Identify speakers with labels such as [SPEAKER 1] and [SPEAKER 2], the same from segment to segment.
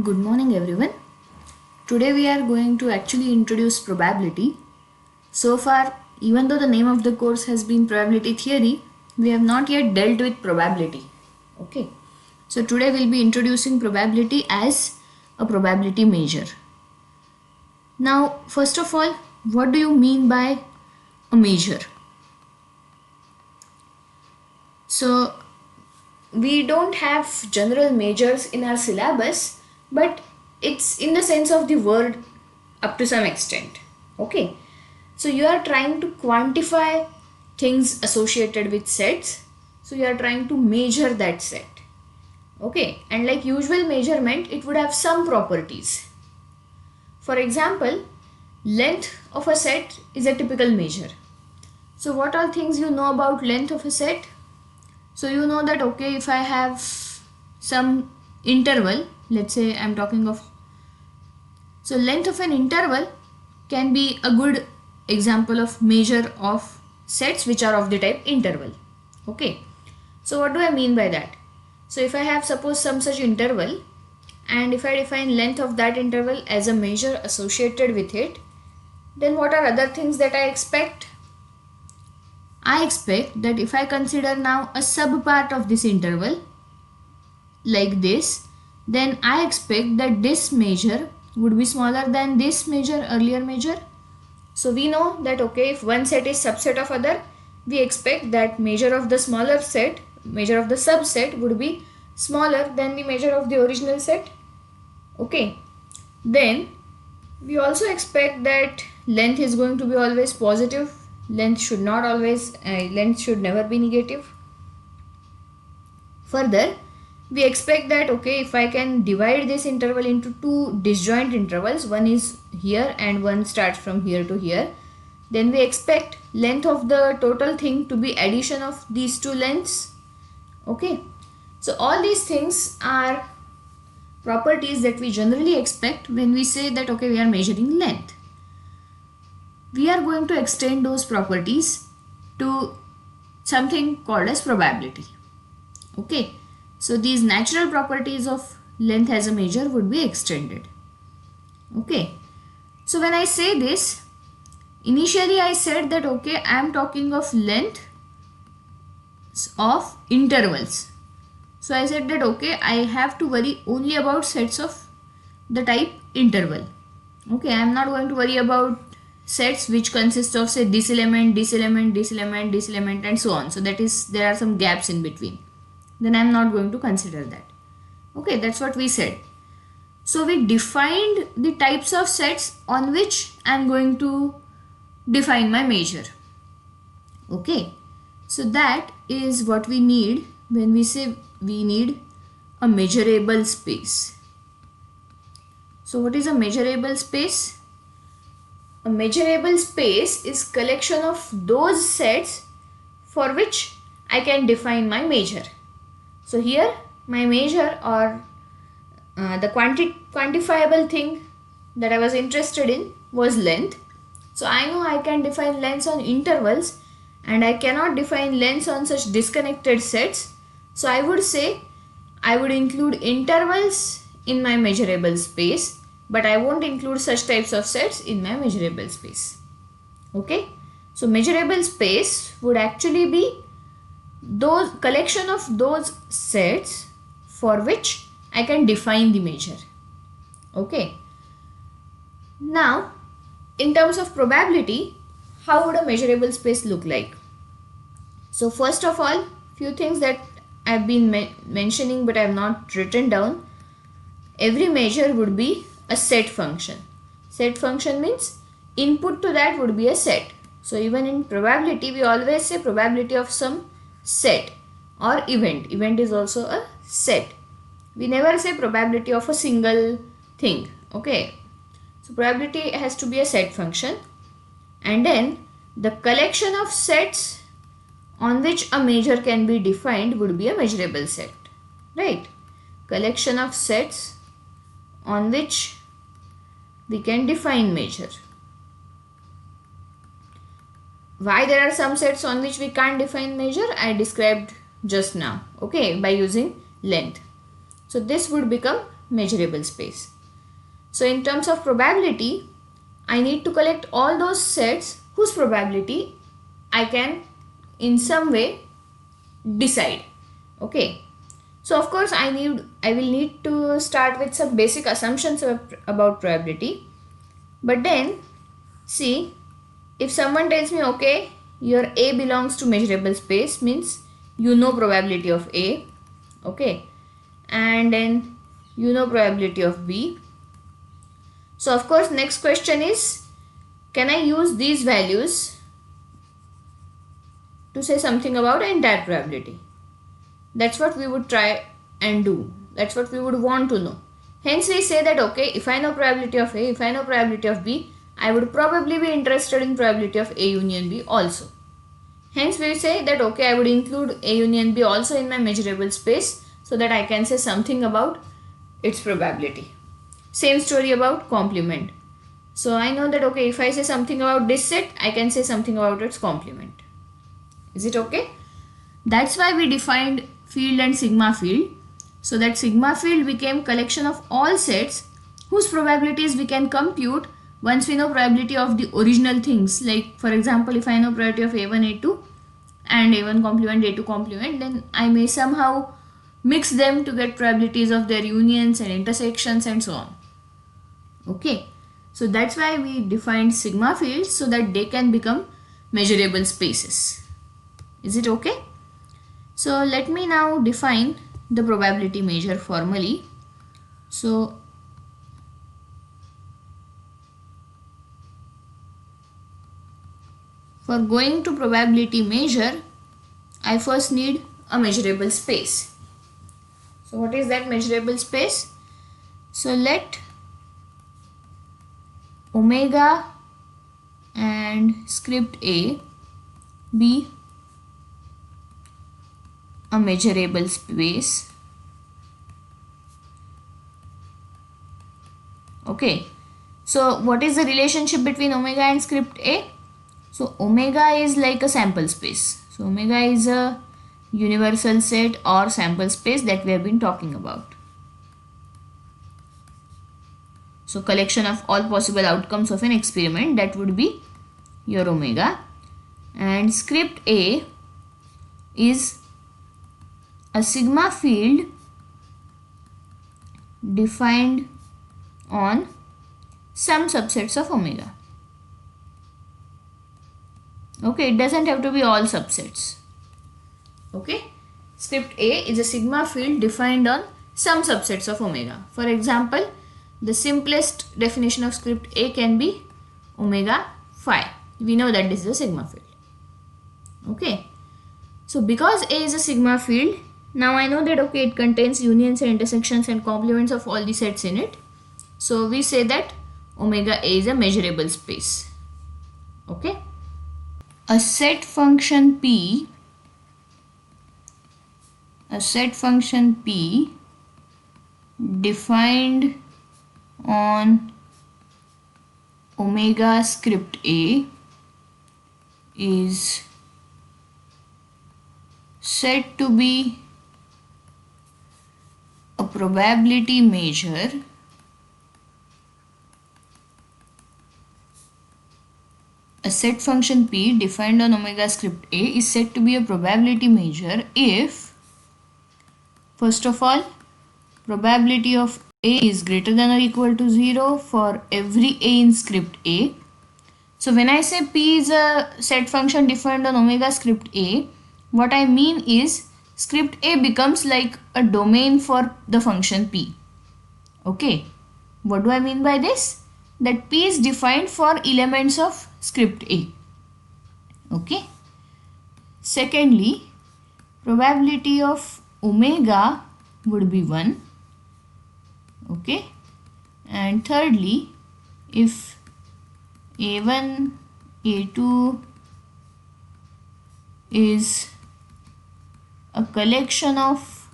[SPEAKER 1] Good morning everyone. Today we are going to actually introduce probability. So far, even though the name of the course has been probability theory, we have not yet dealt with probability. Okay. So today we'll be introducing probability as a probability measure. Now, first of all, what do you mean by a measure? So we don't have general measures in our syllabus, but it's in the sense of the word up to some extent. Okay, so you are trying to quantify things associated with sets, so you are trying to measure that set. Okay, and like usual measurement, it would have some properties. For example, length of a set is a typical measure. So what are things you know about length of a set? So you know that okay, if I have some interval, let's say I'm talking of, so length of an interval can be a good example of measure of sets which are of the type interval. Okay, so what do I mean by that? So if I have suppose some such interval, and if I define length of that interval as a measure associated with it, then what are other things that I expect? I expect that if I consider now a subpart of this interval like this, then I expect that this measure would be smaller than this measure, earlier measure. So we know that okay, if one set is subset of other, we expect that measure of the smaller set, measure of the subset would be smaller than the measure of the original set. Okay, then we also expect that length is going to be always positive. Length should not always, length should never be negative. Further, we expect that okay, if I can divide this interval into two disjoint intervals, one is here and one starts from here to here, then we expect length of the total thing to be addition of these two lengths. Okay, so all these things are properties that we generally expect when we say that okay, we are measuring length. We are going to extend those properties to something called as probability. Okay, so these natural properties of length as a measure would be extended. Okay, so when I say this, initially I said that okay, I am talking of length of intervals. So I said that okay, I have to worry only about sets of the type interval. Okay, I am not going to worry about sets which consist of say this element, this element, this element, this element and so on. So that is, there are some gaps in between. Then I am not going to consider that. Okay, that's what we said. So we defined the types of sets on which I am going to define my measure. Okay, so that is what we need when we say we need a measurable space. So what is a measurable space? A measurable space is collection of those sets for which I can define my measure. So here my measure or the quantifiable thing that I was interested in was length. So I know I can define lengths on intervals and I cannot define lengths on such disconnected sets. So I would say I would include intervals in my measurable space, but I won't include such types of sets in my measurable space. Okay, so measurable space would actually be those collection of those sets for which I can define the measure. Okay, now in terms of probability, how would a measurable space look like? So first of all, few things that I've been mentioning but I have not written down. Every measure would be a set function. Set function means input to that would be a set. So even in probability, we always say probability of some set or event. Event is also a set. We never say probability of a single thing. Okay, so probability has to be a set function, and then the collection of sets on which a measure can be defined would be a measurable set, right? Collection of sets on which we can define measure. Why there are some sets on which we can't define measure, I described just now, okay, by using length. So this would become measurable space. So in terms of probability, I need to collect all those sets whose probability I can in some way decide. Okay. So of course I will need to start with some basic assumptions about probability. But then see, if someone tells me, okay, your A belongs to measurable space, means you know probability of A, okay, and then you know probability of B. So of course next question is, can I use these values to say something about entire probability? That's what we would try and do. That's what we would want to know. Hence we say that, okay, if I know probability of A, if I know probability of B, I would probably be interested in probability of A union B also. Hence we say that, okay, I would include A union B also in my measurable space so that I can say something about its probability. Same story about complement. So I know that, okay, if I say something about this set, I can say something about its complement. Is it okay? That's why we defined field and sigma field. So that sigma field became collection of all sets whose probabilities we can compute once we know probability of the original things. Like for example, if I know probability of A1, A2 and A1 complement, A2 complement, then I may somehow mix them to get probabilities of their unions and intersections and so on. Okay. So that's why we defined sigma fields so that they can become measurable spaces. Is it okay? So let me now define the probability measure formally. So for going to probability measure, I first need a measurable space. So what is that measurable space? So let omega and script A be a measurable space. Okay. So what is the relationship between omega and script A? So omega is like a sample space. So omega is a universal set or sample space that we have been talking about. So collection of all possible outcomes of an experiment, that would be your omega. And script A is a sigma field defined on some subsets of omega. Okay, it doesn't have to be all subsets. Okay, script A is a sigma field defined on some subsets of omega. For example, the simplest definition of script A can be omega phi. We know that this is a sigma field. Okay, so because A is a sigma field, now I know that, okay, it contains unions and intersections and complements of all the sets in it. So we say that omega A is a measurable space. Okay. A set function P defined on omega script A is said to be a probability measure a set function P defined on omega script A is said to be a probability measure if, first of all, probability of A is greater than or equal to 0 for every A in script A. So when I say P is a set function defined on omega script A, what I mean is script A becomes like a domain for the function P. Okay. What do I mean by this? That P is defined for elements of script A. Okay. Secondly, probability of omega would be 1. Okay. And thirdly, if A1, A2 is a collection of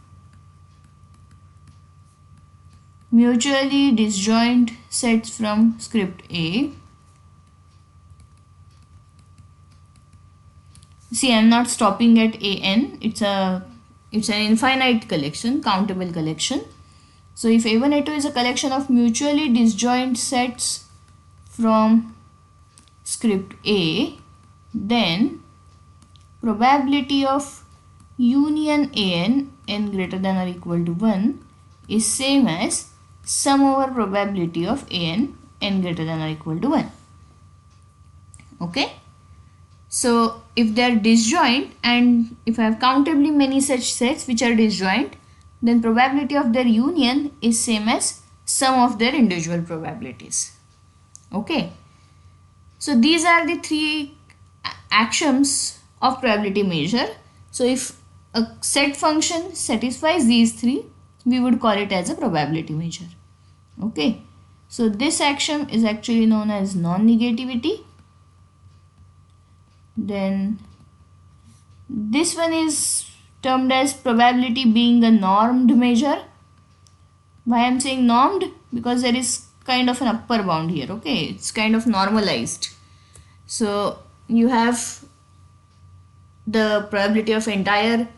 [SPEAKER 1] mutually disjoint sets from script A. See, I am not stopping at an. It's an infinite collection, countable collection. So if A1 A2 is a collection of mutually disjoint sets from script A, then probability of union n greater than or equal to 1 is same as sum over probability of n greater than or equal to 1. Okay. So if they are disjoint, and if I have countably many such sets which are disjoint, then probability of their union is same as sum of their individual probabilities. Okay. So these are the three axioms of probability measure. So if a set function satisfies these three, we would call it as a probability measure. Okay. So this axiom is actually known as non-negativity. Then this one is termed as probability being a normed measure. Why I am saying normed? Because there is kind of an upper bound here. Okay, it's kind of normalized. So you have the probability of entire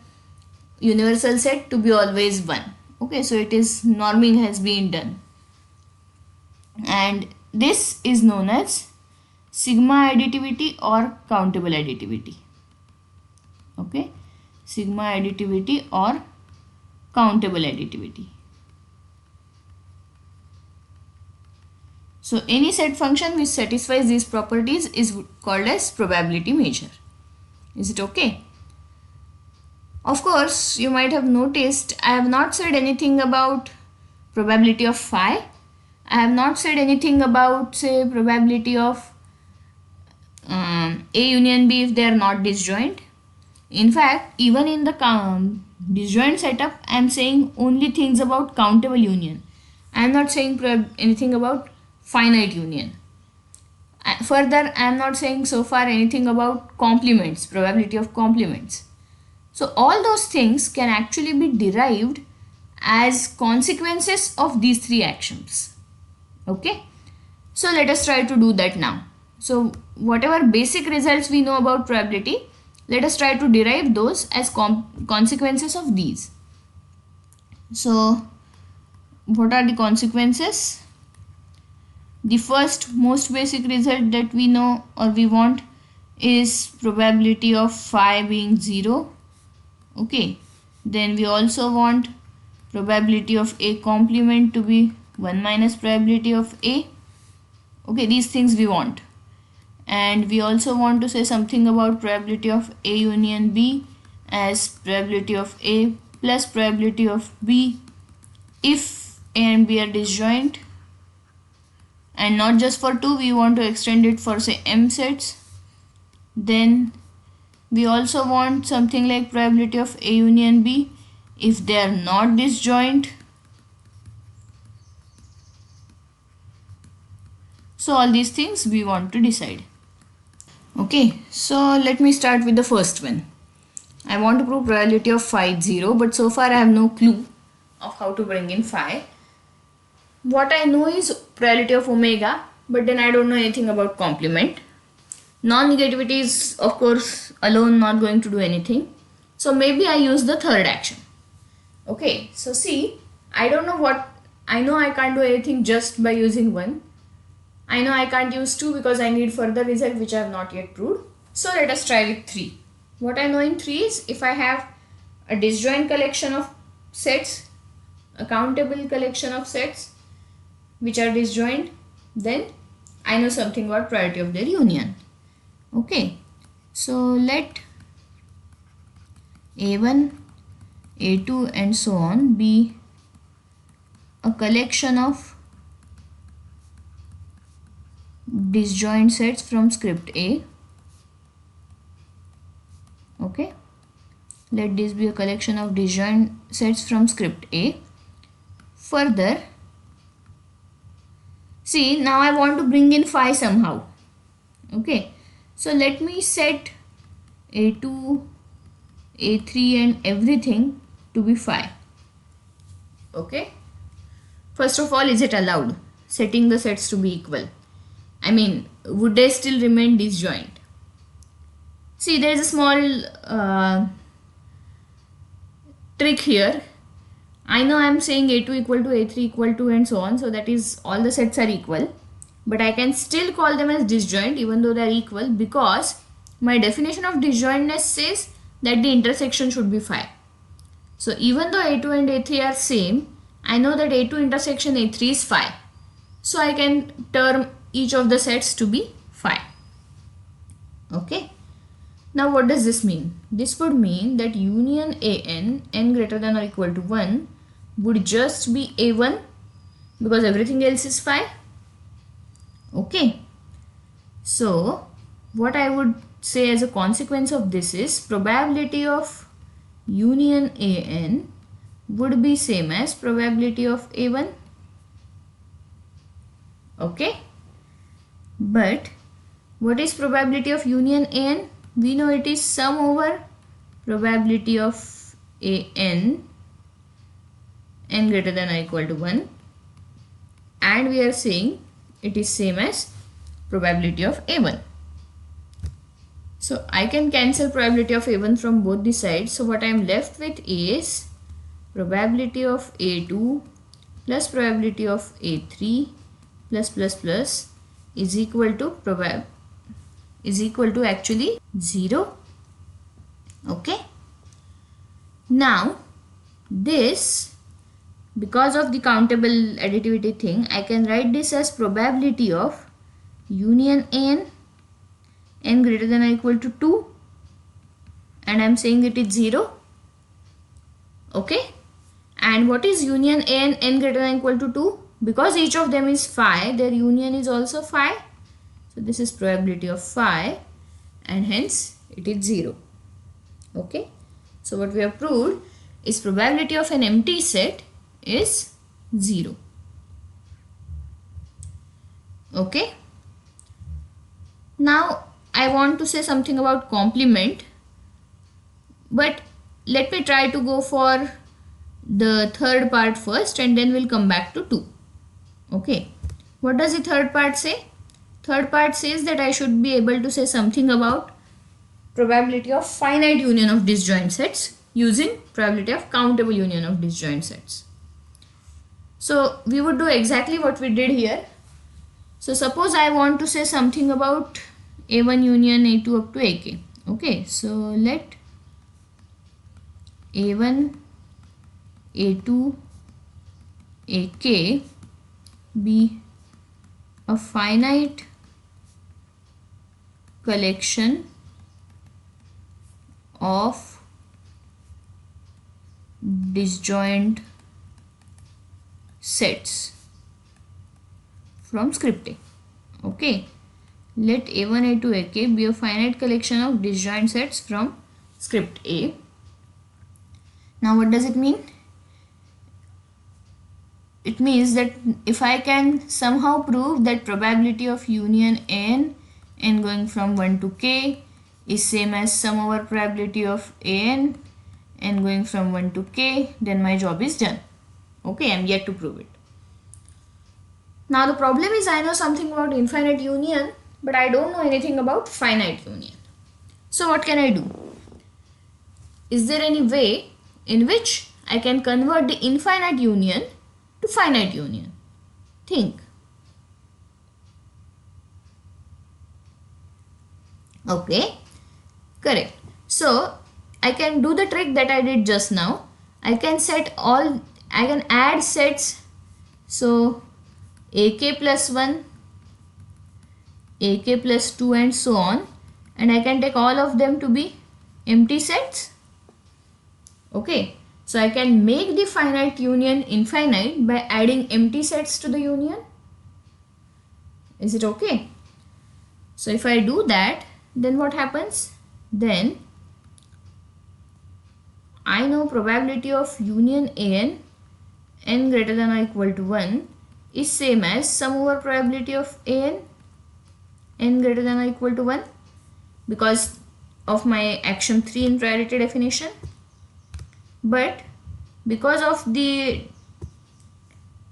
[SPEAKER 1] universal set to be always 1. Okay, so it is norming has been done, and this is known as sigma additivity or countable additivity. Okay, sigma additivity or countable additivity. So any set function which satisfies these properties is called as probability measure. Is it okay? Of course, you might have noticed I have not said anything about probability of phi. I have not said anything about, say, probability of A union B if they are not disjoint. In fact, even in the disjoint setup, I am saying only things about countable union. I am not saying anything about finite union. Further, I am not saying so far anything about complements, probability of complements. So all those things can actually be derived as consequences of these three axioms. Okay. So let us try to do that now. So whatever basic results we know about probability, let us try to derive those as consequences of these. So what are the consequences? The first most basic result that we know or we want is probability of phi being 0. Okay, then we also want probability of A complement to be 1 minus probability of A. Okay, these things we want. And we also want to say something about probability of A union B as probability of A plus probability of B if A and B are disjoint. And not just for 2, we want to extend it for, say, M sets. Then we also want something like probability of A union B if they are not disjoint. So all these things we want to decide. Okay, so let me start with the first one. I want to prove probability of phi 0, but so far I have no clue of how to bring in phi. What I know is probability of omega, but then I don't know anything about complement. Non-negativity is, of course, alone not going to do anything. So maybe I use the third action. Okay, so see, I don't know what, I know I can't do anything just by using 1. I know I can't use 2 because I need further result which I have not yet proved. So let us try with 3. What I know in 3 is if I have a disjoint collection of sets, a countable collection of sets which are disjoint, then I know something about probability of their union. Okay, so let A1, A2 and so on be a collection of disjoint sets from script A. Okay, let this be a collection of disjoint sets from script A. Further, see, now I want to bring in phi somehow. Okay, so let me set A2, A3 and everything to be phi. Okay, first of all, is it allowed setting the sets to be equal? I mean, would they still remain disjoint? See, there is a small trick here. I know I am saying A2 equal to A3 equal to and so on, so that is all the sets are equal, but I can still call them as disjoint even though they are equal, because my definition of disjointness says that the intersection should be phi. So even though A2 and A3 are same, I know that A2 intersection A3 is phi. So I can term each of the sets to be phi. Okay. Now what does this mean? This would mean that union n greater than or equal to 1 would just be A1 because everything else is phi. Okay. So what I would say as a consequence of this is probability of union an would be same as probability of A1. Okay. But what is probability of union an? We know it is sum over probability of n greater than or equal to 1, and we are saying it is same as probability of A1. So I can cancel probability of A1 from both the sides. So what I am left with is probability of A2 plus probability of A3 plus is equal to actually 0. Okay. Now this, because of the countable additivity thing, I can write this as probability of union n greater than or equal to 2, and I am saying it is 0. Okay. And what is union n greater than or equal to 2? Because each of them is phi, their union is also phi. So this is probability of phi, and hence it is 0. Okay. So what we have proved is probability of an empty set is 0. Okay. Now I want to say something about complement, but let me try to go for the third part first and then we'll come back to 2. Okay. What does the third part say? Third part says that I should be able to say something about probability of finite union of disjoint sets using probability of countable union of disjoint sets. So we would do exactly what we did here. So suppose I want to say something about A1 union A2 up to AK. Okay, so let A1 A2 AK be a finite collection of disjoint sets from script A. Okay, let A1 A2 AK be a finite collection of disjoint sets from script A. Now what does it mean? It means that if I can somehow prove that probability of union n going from 1 to k is same as sum over probability of n going from 1 to k, then my job is done. Okay, I am yet to prove it. Now the problem is I know something about infinite union, but I don't know anything about finite union. So what can I do? Is there any way in which I can convert the infinite union to finite union? Think. Okay, correct. So I can do the trick that I did just now. I can add sets. So AK plus 1, AK plus 2 and so on, and I can take all of them to be empty sets. Okay, so I can make the finite union infinite by adding empty sets to the union. Is it okay? So if I do that, then what happens? Then I know probability of union n greater than or equal to 1 is same as sum over probability of n greater than or equal to 1 because of my axiom 3 in priority definition. But because of the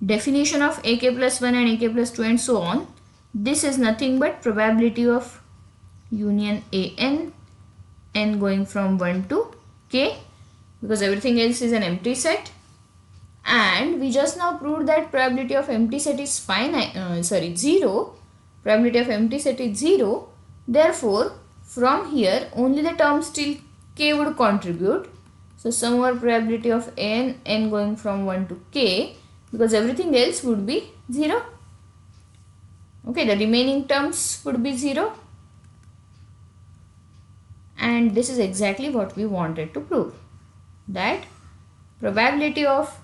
[SPEAKER 1] definition of AK plus 1 and AK plus 2 and so on, this is nothing but probability of union n going from 1 to k, because everything else is an empty set. And we just now proved that probability of empty set is zero. Probability of empty set is 0. Therefore, from here only the terms till k would contribute. So, sum over probability of n going from 1 to k, because everything else would be 0. Okay, the remaining terms would be 0. And this is exactly what we wanted to prove, that probability of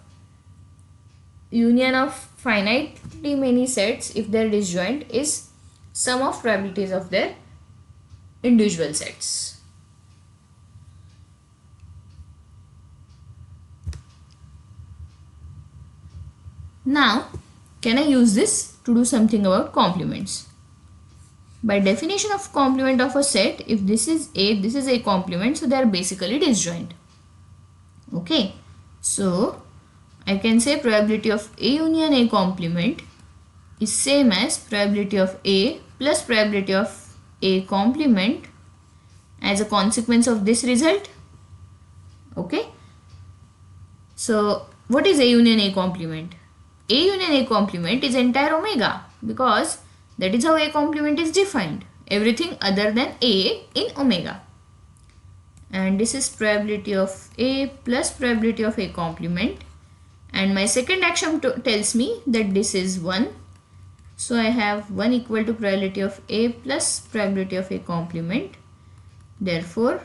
[SPEAKER 1] union of finitely many sets, if they are disjoint, is sum of probabilities of their individual sets. Now, can I use this to do something about complements? By definition of complement of a set, if this is a complement, so they are basically disjoint. Okay, so I can say probability of A union A complement is same as probability of A plus probability of A complement as a consequence of this result. Okay, so what is A union A complement? A union A complement is entire omega, because that is how A complement is defined, everything other than A in omega. And this is probability of A plus probability of A complement, and my second axiom tells me that this is 1. So I have 1 equal to probability of A plus probability of A complement. Therefore,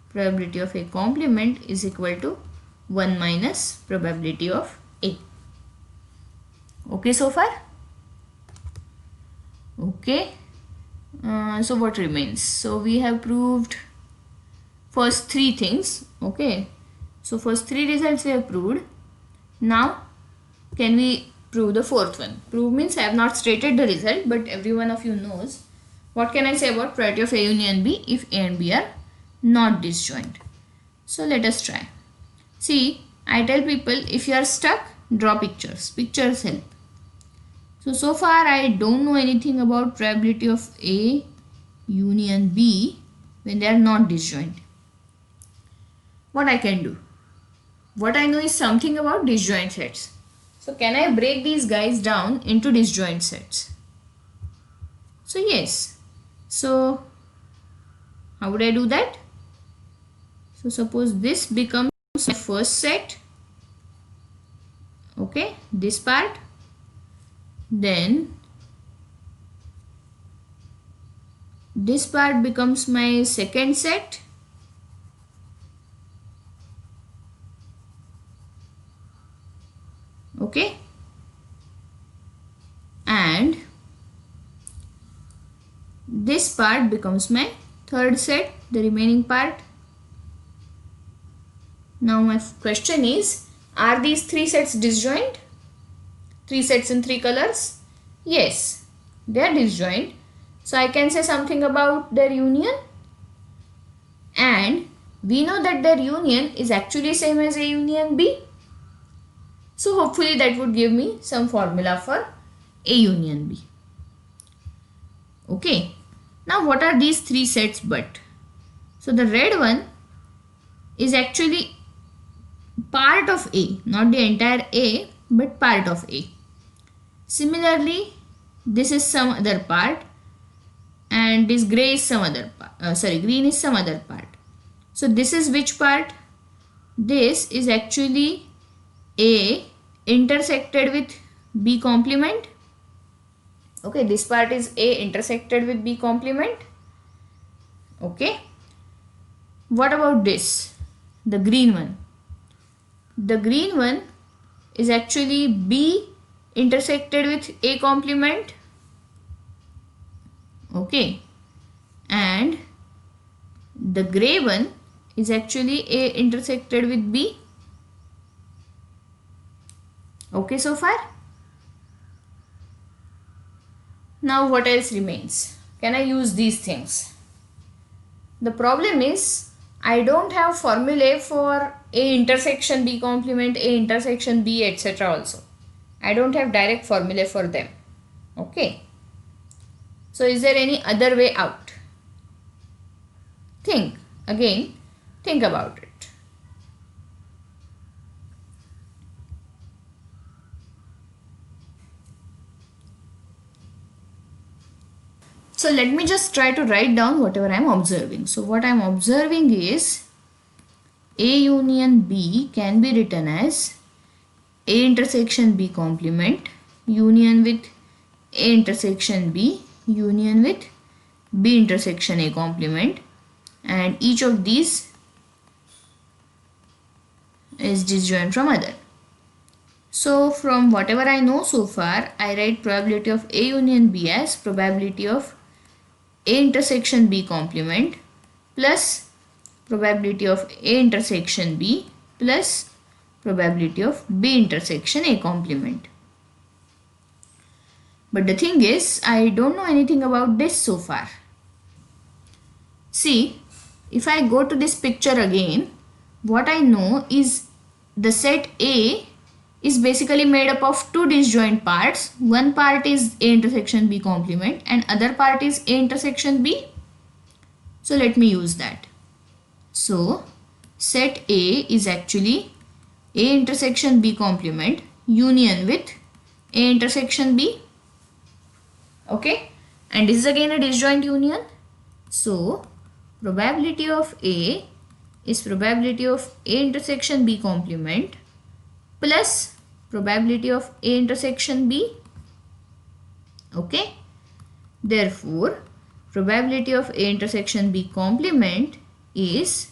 [SPEAKER 1] probability of A complement is equal to 1 minus probability of A. Okay so far? Okay. So what remains? So we have proved first 3 things. Okay. So first 3 results we have proved. Now can we prove the fourth one? Prove means I have not stated the result, but every one of you knows. What can I say about probability of A union B if A and B are not disjoint? So let us try. See, I tell people, if you are stuck, draw pictures. Pictures help. So far I don't know anything about probability of A union B when they are not disjoint. What I can do? What I know is something about disjoint sets. So can I break these guys down into disjoint sets? So yes. So how would I do that? So suppose this becomes my first set. Okay, this part. Then this part becomes my second set. Okay, and this part becomes my third set, the remaining part. Now my question is, are these 3 sets disjoint? 3 sets in 3 colors? Yes, they are disjoint. So I can say something about their union, and we know that their union is actually same as A union B. So hopefully that would give me some formula for A union B. Okay. Now what are these 3 sets but? So the red one is actually part of A, not the entire A, but part of A. Similarly, this is some other part, and this gray is some other part. Green is some other part. So this is which part? This is actually A intersected with B complement. Okay, this part is A intersected with B complement. Okay. What about this? The green one. The green one is actually B intersected with A complement. Okay. And the gray one is actually A intersected with B. Okay so far? Now what else remains? Can I use these things? The problem is I don't have formulae for A intersection B complement, A intersection B, etc. also. I don't have direct formulae for them. Okay. So is there any other way out? Think about it. So let me just try to write down whatever I am observing. So what I am observing is A union B can be written as A intersection B complement union with A intersection B union with B intersection A complement, and each of these is disjoint from other. So from whatever I know so far, I write probability of A union B as probability of A intersection B complement plus probability of A intersection B plus probability of B intersection A complement. But the thing is, I don't know anything about this so far. See, if I go to this picture again, what I know is the set A is basically made up of two disjoint parts. One part is A intersection B complement and other part is A intersection B. So let me use that. So set A is actually A intersection B complement union with A intersection B. Okay, and this is again a disjoint union. So probability of A is probability of A intersection B complement plus probability of A intersection B. Okay, therefore probability of A intersection B complement is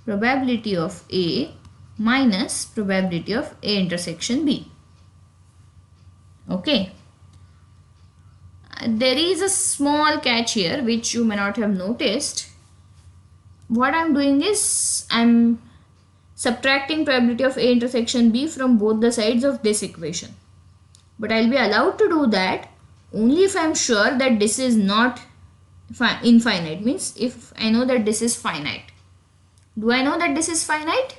[SPEAKER 1] probability of A minus probability of A intersection B. Okay, there is a small catch here which you may not have noticed. What I'm doing is I'm subtracting probability of A intersection B from both the sides of this equation. But I'll be allowed to do that only if I'm sure that this is not infinite. Means if I know that this is finite. Do I know that this is finite?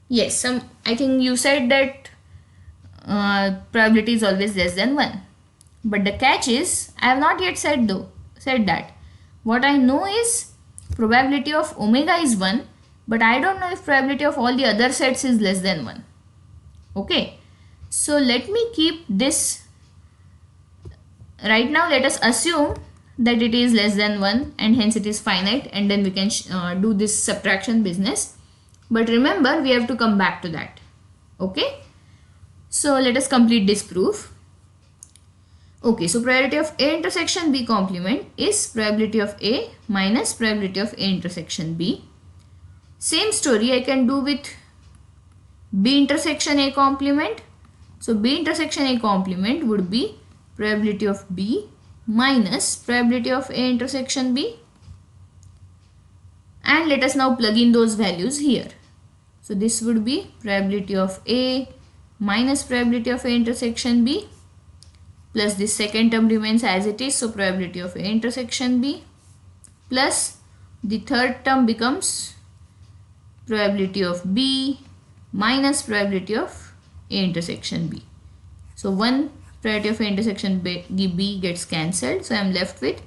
[SPEAKER 1] Yes, I think you said that probability is always less than 1. But the catch is, I have not yet said that. What I know is probability of omega is 1, but I don't know if probability of all the other sets is less than 1. Okay, so let me keep this. Right now let us assume that it is less than 1 and hence it is finite, and then we can do this subtraction business. But remember, we have to come back to that. Okay, so let us complete this proof. Okay, so probability of A intersection B complement is probability of A minus probability of A intersection B. Same story I can do with B intersection A complement. So B intersection A complement would be probability of B minus probability of A intersection B. And let us now plug in those values here. So this would be probability of A minus probability of A intersection B, plus this second term remains as it is, so probability of A intersection B, plus the third term becomes probability of B minus probability of A intersection B. So one probability of A intersection B gets cancelled, so I am left with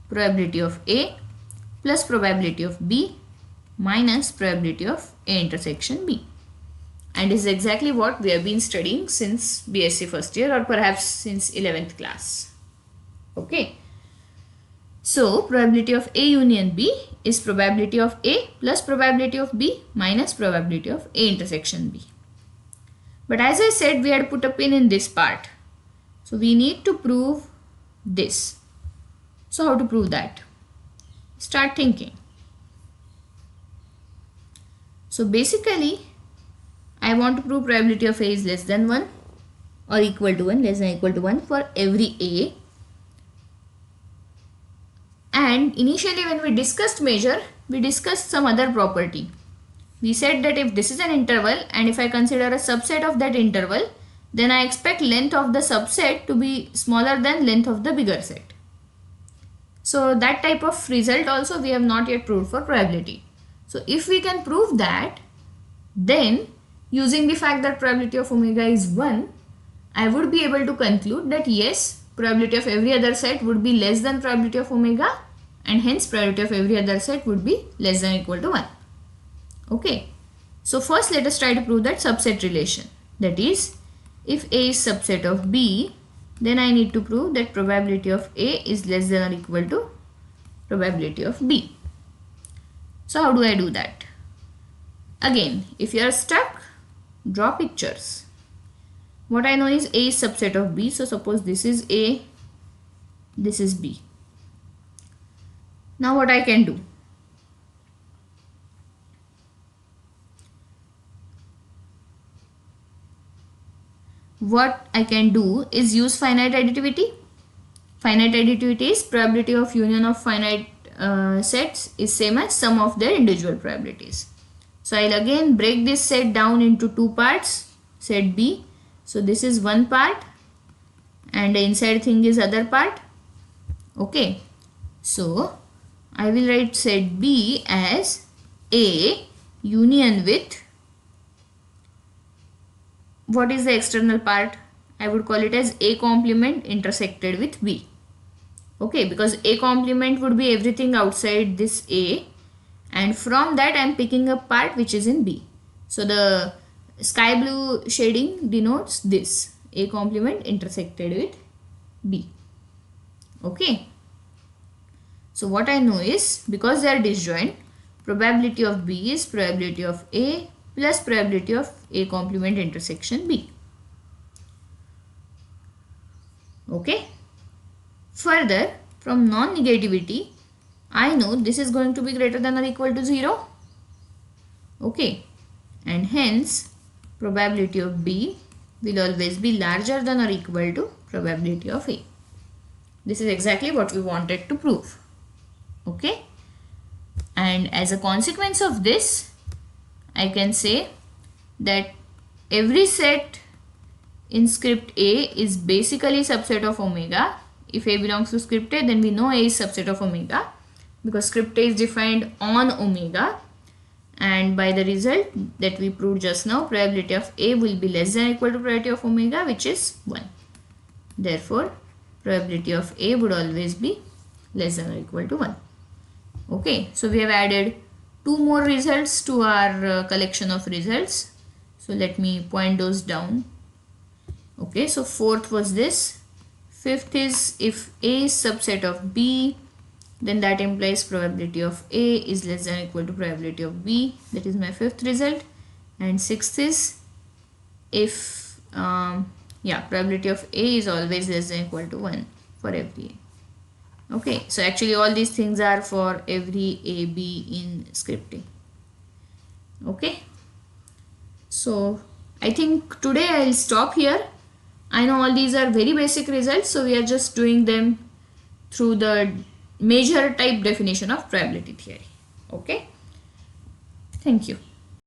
[SPEAKER 1] probability of A plus probability of B minus probability of A intersection B. And this is exactly what we have been studying since BSc first year, or perhaps since 11th class. Okay. So probability of A union B is probability of A plus probability of B minus probability of A intersection B. But as I said, we had put a pin in this part. So we need to prove this. So how to prove that? Start thinking. So basically, I want to prove probability of A is less than 1 or equal to 1, less than or equal to 1 for every A. And initially when we discussed measure, we discussed some other property. We said that if this is an interval and if I consider a subset of that interval, then I expect length of the subset to be smaller than length of the bigger set. So that type of result also we have not yet proved for probability. So if we can prove that, then using the fact that probability of omega is 1, I would be able to conclude that yes, probability of every other set would be less than probability of omega, and hence probability of every other set would be less than or equal to 1. Okay. So first let us try to prove that subset relation. That is, if A is subset of B, then I need to prove that probability of A is less than or equal to probability of B. So how do I do that? Again, if you are stuck, draw pictures. What I know is A is subset of B. So suppose this is A, this is B. Now what I can do? What I can do is use finite additivity. Finite additivity is probability of union of finite sets is same as sum of their individual probabilities. So I'll again break this set down into two parts, set B. So this is one part and the inside thing is other part. Okay. So I will write set B as A union with, what is the external part? I would call it as A complement intersected with B. Okay, because A complement would be everything outside this A, and from that I am picking a part which is in B. So the sky blue shading denotes this, A complement intersected with B. Okay. So what I know is, because they are disjoint, probability of B is probability of A plus probability of A complement intersection B. Okay. Further, from non-negativity, I know this is going to be greater than or equal to 0. Okay. And hence, probability of B will always be larger than or equal to probability of A. This is exactly what we wanted to prove. Okay. And as a consequence of this, I can say that every set in script A is basically subset of omega. If A belongs to script A, then we know A is subset of omega, because script A is defined on omega, and by the result that we proved just now, probability of A will be less than or equal to probability of omega, which is 1. Therefore, probability of A would always be less than or equal to 1. Okay, so we have added 2 more results to our collection of results. So let me point those down. Okay, so fourth was this. Fifth is, if A is subset of B, then that implies probability of A is less than or equal to probability of B. That is my fifth result. And sixth is, if probability of A is always less than or equal to 1 for every A. Okay, so actually all these things are for every A, B in script A. Okay, so I think today I'll stop here. I know all these are very basic results, so we are just doing them through the major type definition of probability theory. Okay, thank you.